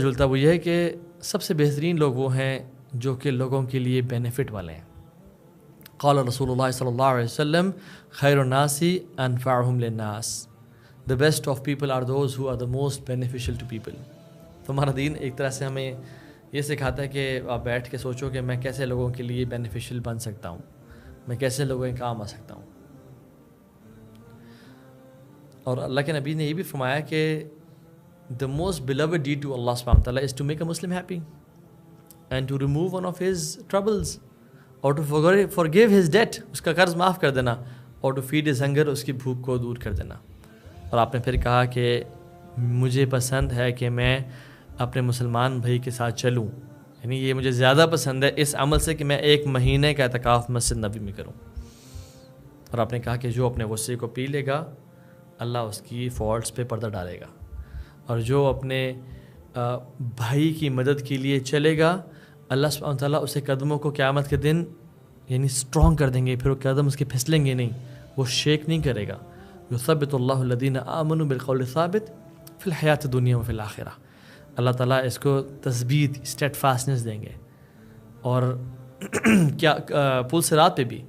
جلتا وہ یہ ہے کہ سب سے بہترین لوگ وہ ہیں جو کہ لوگوں کے لیے بینیفٹ والے ہیں. قال رسول اللہ صلی اللہ علیہ وسلم خیر الناس انفعهم للناس. The best of people are those who are the most beneficial to people. تو ہمارا دین ایک طرح سے ہمیں یہ سکھاتا ہے کہ آپ بیٹھ کے سوچو کہ میں کیسے لوگوں کے لیے بینیفیشیل بن سکتا ہوں, میں کیسے لوگوں کے کام آ سکتا ہوں. اور اللہ کے نبی نے یہ بھی فرمایا کہ the most beloved deed to Allah subhanahu wa ta'ala is to make a Muslim happy and to remove one of his troubles or to forgive his debt, اس کا قرض معاف کر دینا, اور to feed his hunger, اس کی بھوک کو دور کر دینا. اور آپ نے پھر کہا کہ مجھے پسند ہے کہ میں اپنے مسلمان بھائی کے ساتھ چلوں, یعنی یہ مجھے زیادہ پسند ہے اس عمل سے کہ میں 1 مہینے کا اعتکاف مسجد نبی میں کروں. اور آپ نے کہا کہ جو اپنے غصے کو پی لے گا اللہ اس کی فالٹس پہ پردہ ڈالے گا, اور جو اپنے بھائی کی مدد کے لیے چلے گا اللہ سبحانہ وتعالیٰ اسے قدموں کو قیامت کے دن یعنی اسٹرانگ کر دیں گے, پھر وہ قدم اس کے پھسلیں گے نہیں, وہ شیک نہیں کرے گا. یثبت اللہ الذین آمنوا بالقول الثابت فی الحیات الدنیا و فی الآخرہ. اللہ تعالیٰ اس کو تثبیت, اسٹیٹ فاسٹنس دیں گے. اور کیا پل صراط پہ بھی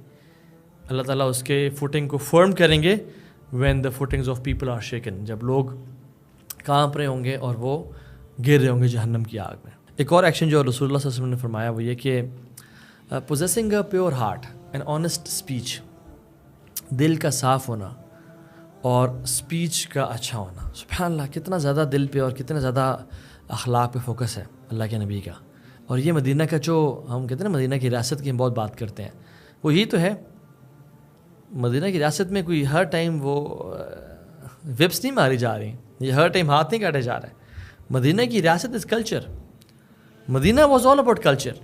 اللہ تعالیٰ اس کے فوٹنگ کو فرم کریں گے when the footings of people are shaken, جب لوگ کانپ رہے ہوں گے اور وہ گر رہے ہوں گے جہنم کی آگ میں. ایک اور ایکشن جو رسول اللہ صلی اللہ علیہ وسلم نے فرمایا وہ یہ کہ possessing a pure heart and honest speech, دل کا صاف ہونا اور اسپیچ کا اچھا ہونا. سبحان اللہ, کتنا زیادہ دل پہ اور کتنا زیادہ اخلاق پہ فوکس ہے اللہ کے نبی کا. اور یہ مدینہ کا جو ہم کہتے ہیں نا مدینہ کی ریاست کی ہم بہت بات کرتے ہیں, وہ یہی تو ہے. مدینہ کی ریاست میں کوئی ہر ٹائم وہ وپس نہیں ماری جا رہی, یہ ہر ٹائم ہاتھ نہیں کاٹے جا رہے. مدینہ کی ریاست از کلچر. مدینہ was all about culture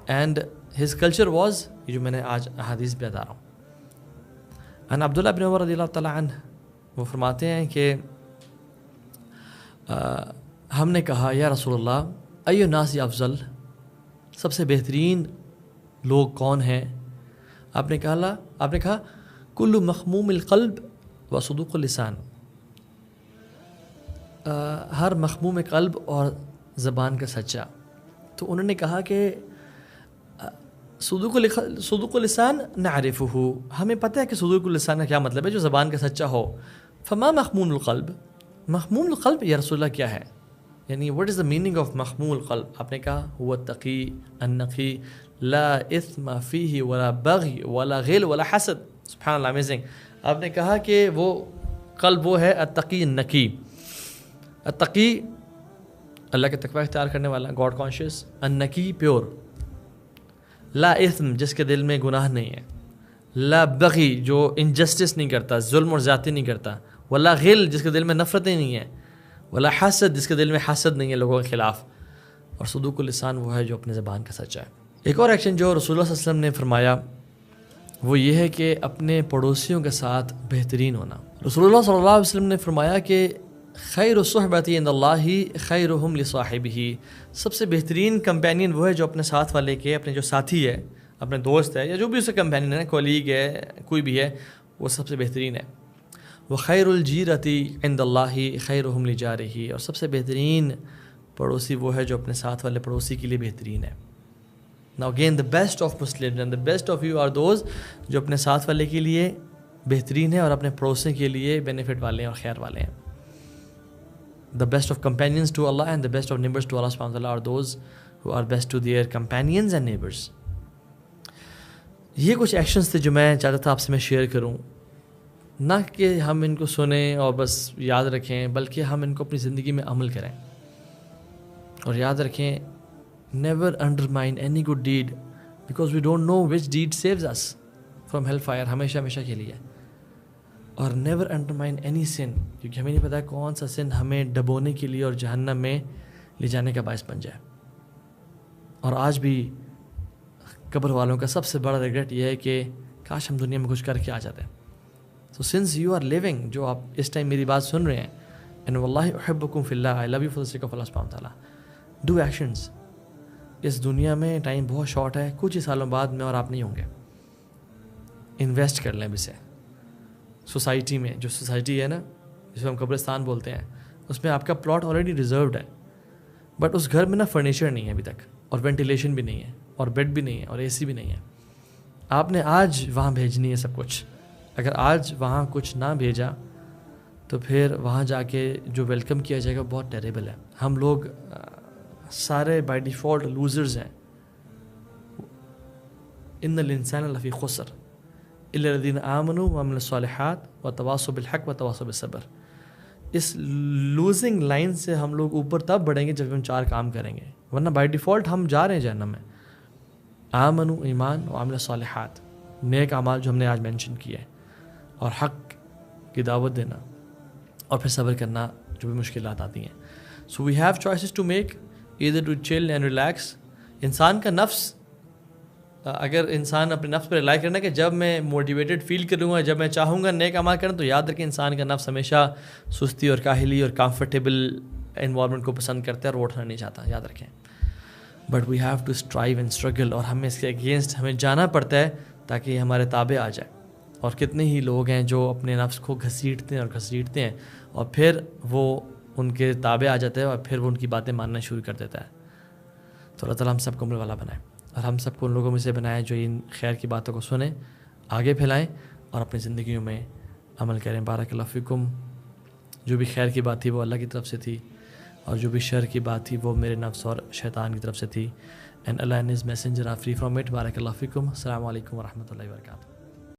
and his culture was, یہ جو میں نے آج احادیث پہ بتا رہا ہوں. ان عبداللہ بن عمر رضی اللہ تعالیٰ عنہ وہ فرماتے ہیں کہ ہم نے کہا یا رسول اللہ ایو الناس افضل, سب سے بہترین لوگ کون ہیں؟ آپ نے کہا کل مخموم القلب و صدوق اللسان, ہر مخموم قلب اور زبان کا سچا. تو انہوں نے کہا کہ صدوق اللسان نعرفہ, ہمیں پتہ ہے کہ صدوق اللسان کا کیا مطلب ہے, جو زبان کا سچا ہو. فما مخموم القلب, مخموم القلب یا رسول اللہ کیا ہے, یعنی what is the meaning of مخموم القلب؟ آپ نے کہا هو التقی النقی لا اثم فیہ ولا بغی ولا غل ولا حسد. سبحان اللہ, امیزنگ. آپ نے کہا کہ وہ قلب وہ ہے التقی النقی. التقی اللہ کے تقوی اختیار کرنے والا, گاڈ کانشیس. النقی پیور. لا اثم جس کے دل میں گناہ نہیں ہے. لا بغی جو انجسٹس نہیں کرتا, ظلم اور زیادتی نہیں کرتا. ولا غل جس کے دل میں نفرتیں نہیں ہیں. ولا حسد جس کے دل میں حسد نہیں ہے لوگوں کے خلاف. اور صدوق اللسان وہ ہے جو اپنے زبان کا سچا ہے. ایک اور ایکشن جو رسول اللہ صلی اللہ علیہ وسلم نے فرمایا وہ یہ ہے کہ اپنے پڑوسیوں کے ساتھ بہترین ہونا. رسول اللہ صلی اللہ علیہ وسلم نے فرمایا کہ خیر الصحبۃ عند اللہ خیرہم لصاحبہ, سب سے بہترین کمپینین وہ ہے جو اپنے ساتھ والے کے, اپنے جو ساتھی ہے, اپنے دوست ہے یا جو بھی اس کا کمپینین ہے, کولیگ ہے, کوئی بھی ہے, وہ سب سے بہترین ہے. وخیر الجیرۃ عند اللہ خیرہم لجارہ, اور سب سے بہترین پڑوسی وہ ہے جو اپنے ساتھ والے پڑوسی کے لیے بہترین ہے. Now again the best of Muslims and the best of you are those جو اپنے ساتھ والے کے لیے بہترین ہیں اور اپنے پڑوسی کے لیے بینیفٹ والے ہیں اور خیر والے ہیں. The best of companions to Allah and the best of neighbors to Allah subhanahu wa ta'ala are those who are best to their companions and neighbors. یہ کچھ ایکشنز تھے جو میں چاہتا تھا آپ سے میں شیئر کروں, نہ کہ ہم ان کو سنیں اور بس یاد رکھیں, بلکہ ہم ان کو اپنی زندگی میں عمل کریں. اور یاد رکھیں, never undermine any good deed because we don't know which deed saves us from hellfire, ہمیشہ کے لیے. اور never undermine any sin, کیونکہ ہمیں نہیں پتا کون سا سن ہمیں ڈبونے کے لیے اور جہنم میں لے جانے کا باعث بن جائے. اور آج بھی قبر والوں کا سب سے بڑا ریگریٹ یہ ہے کہ کاش ہم دنیا میں کچھ کر کے آ جاتے ہیں. So since you are living, جو آپ اس ٹائم میری بات سن رہے ہیں, and واللہ احبکم فی اللہ, I love you for the sake of Allah subhanahu wa ta'ala, do actions. اس دنیا میں ٹائم بہت شارٹ ہے, کچھ ہی سالوں بعد میں اور آپ نہیں ہوں گے. انویسٹ کر لیں اسے سوسائٹی میں, جو سوسائٹی ہے نا جس کو ہم قبرستان بولتے ہیں, اس میں آپ کا پلاٹ آلریڈی ریزروڈ ہے, بٹ اس گھر میں نا فرنیچر نہیں ہے ابھی تک, اور وینٹیلیشن بھی نہیں ہے, اور بیڈ بھی نہیں ہے, اور اے سی بھی نہیں ہے. آپ نے آج وہاں بھیجنی ہے سب کچھ. اگر آج وہاں کچھ نہ بھیجا تو پھر وہاں جا کے جو ویلکم کیا جائے گا بہت ٹیریبل ہے. ہم لوگ سارے بائی ڈیفالٹ لوزرز ہیں. ان الانسان لفی خسر الا الذین آمنوا وعملوا الصالحات وتواصوا بالحق وتواصوا بالصبر. اس لوزنگ لائن سے ہم لوگ اوپر تب بڑھیں گے جب ہم 4 کام کریں گے, ورنہ بائی ڈیفالٹ ہم جا رہے ہیں جہنم میں. آمنوا ایمان وعملوا الصالحات, نیک اعمال جو ہم نے آج مینشن کیے, اور حق کی دعوت دینا, اور پھر صبر کرنا جو بھی مشکلات آتی ہیں. So we have choices to make, either to chill and relax. انسان کا نفس, اگر انسان اپنے نفس پہ ریلائی کرنا کہ جب میں موٹیویٹڈ فیل کروں گا, جب میں چاہوں گا نیک اعمال کرنا, تو یاد رکھیں انسان کا نفس ہمیشہ سستی اور کاہلی اور کمفرٹیبل انوائرمنٹ کو پسند کرتا ہے اور اٹھنا نہیں چاہتا, یاد رکھیں. But we have to strive and struggle, اور ہمیں اس کے اگینسٹ ہمیں جانا پڑتا ہے تاکہ یہ ہمارے تابع آ جائے. اور کتنے ہی لوگ ہیں جو اپنے نفس کو گھسیٹتے ہیں اور پھر وہ ان کے تابع آ جاتے ہیں, اور پھر وہ ان کی باتیں ماننا شروع کر دیتا ہے. تو اللہ تعالیٰ ہم سب کو عمل والا بنائے, اور ہم سب کو ان لوگوں میں سے بنائیں جو ان خیر کی باتوں کو سنیں, آگے پھیلائیں, اور اپنی زندگیوں میں عمل کریں. بارک اللہ فیکم. جو بھی خیر کی بات تھی وہ اللہ کی طرف سے تھی, اور جو بھی شر کی بات تھی وہ میرے نفس اور شیطان کی طرف سے تھی. اینڈ اللہ and his messenger are free from it. بارک اللہ فیکم. السلام علیکم ورحمۃ اللہ وبرکاتہ.